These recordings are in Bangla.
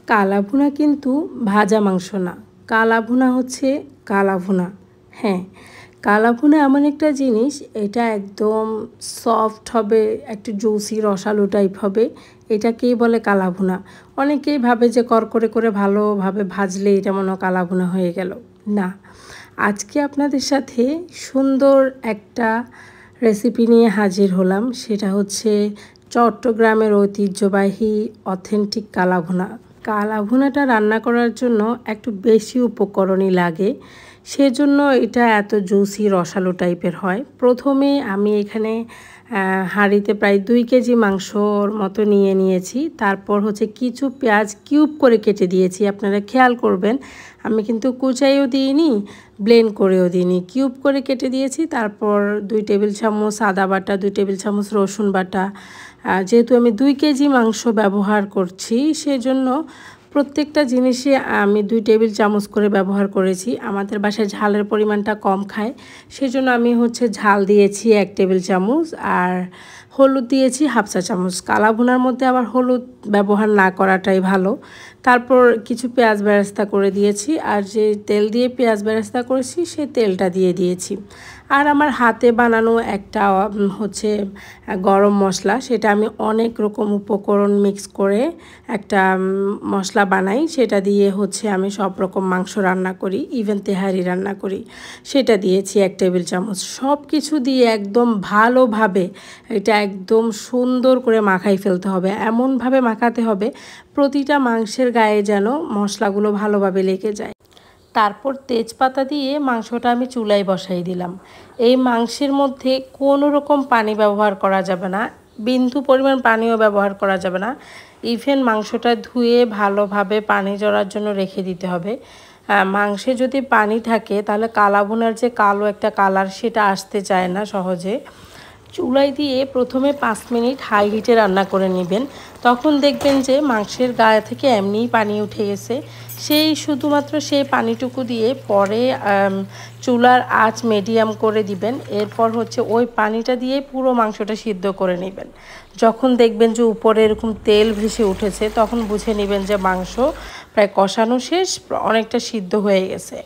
কালা ভুনা কিন্তু ভাজা মাংস না, কালা ভুনা হচ্ছে কালা ভুনা। হ্যাঁ, কালা ভুনা এমন একটা জিনিস, এটা একদম সফট হবে, একটু জুসি রসালো টাইপ হবে। এটাকেই বলে কালা ভুনা। অনেকেই ভাবে যে করকরে করে ভালোভাবে ভাজলে এটা মনে হয় কালা ভুনা হয়ে গেল। না, আজকে আপনাদের সাথে সুন্দর একটা রেসিপি নিয়ে হাজির হলাম। সেটা হচ্ছে চট্টগ্রামের ঐতিহ্যবাহী অথেন্টিক কালা ভুনা। কালা ভুনাটা রান্না করার জন্য একটু বেশি উপকরণই লাগে, সেজন্য এটা এত জুসি রসালো টাইপের হয়। প্রথমে আমি এখানে হাঁড়িতে প্রায় 2 কেজি মাংসর মতো নিয়ে নিয়েছি। তারপর হচ্ছে কিছু পেঁয়াজ কিউব করে কেটে দিয়েছি। আপনারা খেয়াল করবেন, আমি কিন্তু কুচাইও দিইনি, ব্লেন্ড করেও দিইনি, কিউব করে কেটে দিয়েছি। তারপর 2 টেবিল চামচ আদা বাটা, 2 টেবিল চামচ রসুন বাটা। যেহেতু আমি 2 কেজি মাংস ব্যবহার করছি, সেজন্য প্রত্যেকটা জিনিসই আমি 2 টেবিল চামচ করে ব্যবহার করেছি। আমাদের বাসায় ঝালের পরিমাণটা কম খায়, সেজন্য আমি হচ্ছে ঝাল দিয়েছি 1 টেবিল চামচ, আর হলুদ দিয়েছি হাফ চা চামচ। কালা ভুনার মধ্যে আবার হলুদ ব্যবহার না করাটাই ভালো। তারপর কিছু পেঁয়াজ বেরেস্তা করে দিয়েছি, আর যে তেল দিয়ে পেঁয়াজ বেরেস্তা করেছি সেই তেলটা দিয়ে দিয়েছি। আর আমার হাতে বানানো একটা হচ্ছে গরম মশলা, সেটা আমি অনেক রকম উপকরণ মিক্স করে একটা মশলা বানাই। সেটা দিয়ে হচ্ছে আমি সব রকম মাংস রান্না করি, ইভেন তেহারি রান্না করি। সেটা দিয়েছি 1 টেবিল চামচ। সব কিছু দিয়ে একদম ভালোভাবে এটা একদম সুন্দর করে মাখাই ফেলতে হবে। এমনভাবে মাখাতে হবে প্রতিটা মাংসের গায়ে যেন মশলাগুলো ভালোভাবে লেগে যায়। তারপর তেজপাতা দিয়ে মাংসটা আমি চুলায় বসাই দিলাম। এই মাংসের মধ্যে কোনো রকম পানি ব্যবহার করা যাবে না, বিন্দু পরিমাণ পানিও ব্যবহার করা যাবে না। ইভেন মাংসটা ধুয়ে ভালোভাবে পানি ঝরার জন্য রেখে দিতে হবে। মাংসে যদি পানি থাকে তাহলে কালা ভুনার যে কালো একটা কালার, সেটা আসতে চায় না সহজে। চুলায় দিয়ে প্রথমে 5 মিনিট হাই হিটে রান্না করে নেবেন। তখন দেখবেন যে মাংসের গায়ে থেকে এমনিই পানি উঠে গেছে। শুধুমাত্র সেই পানিটুকু দিয়ে পরে চুলার আঁচ মিডিয়াম করে দিবেন। এরপর হচ্ছে ওই পানিটা দিয়ে পুরো মাংসটা সিদ্ধ করে নেবেন। যখন দেখবেন যে উপরে এরকম তেল ভেসে উঠেছে, তখন বুঝে নেবেন যে মাংস প্রায় কষানো শেষ, অনেকটা সিদ্ধ হয়ে গেছে।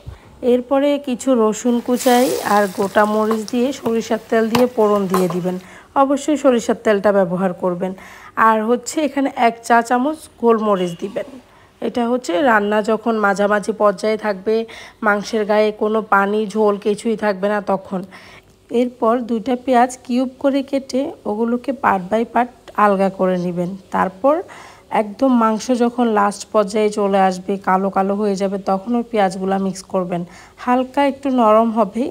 এরপরে কিছু রসুন কুচাই আর গোটা মরিচ দিয়ে সরিষার তেল দিয়ে ফোড়ন দিয়ে দিবেন। অবশ্যই সরিষার তেলটা ব্যবহার করবেন। আর হচ্ছে এখানে 1 চা চামচ গোলমরিচ দিবেন। এটা হচ্ছে রান্না যখন মাঝামাঝি পর্যায়ে থাকবে, মাংসের গায়ে কোনো পানি ঝোল কিছুই থাকবে না তখন। এরপর 2টা পেঁয়াজ কিউব করে কেটে ওগুলোকে পার্ট বাই পার্ট আলগা করে নেবেন। তারপর একদম মাংস যখন লাস্ট পর্যায়ে চলে আসবে, কালো কালো হয়ে যাবে, তখন ওই পেঁয়াজগুলো মিক্স করবেন। হালকা একটু নরম হবে।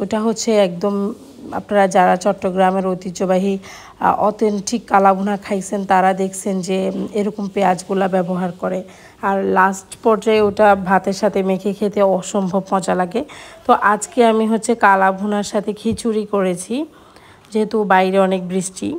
ওটা হচ্ছে একদম আপনারা যারা চট্টগ্রামের ঐতিহ্যবাহী অথেন্টিক কালা ভুনা খাইছেন, তারা দেখছেন যে এরকম পেঁয়াজগুলা ব্যবহার করে। আর লাস্ট পর্যায়ে ওটা ভাতের সাথে মেখে খেতে অসম্ভব মজা লাগে। তো আজকে আমি হচ্ছে কালা ভুনার সাথে খিচুড়ি করেছি, যেহেতু বাইরে অনেক বৃষ্টি।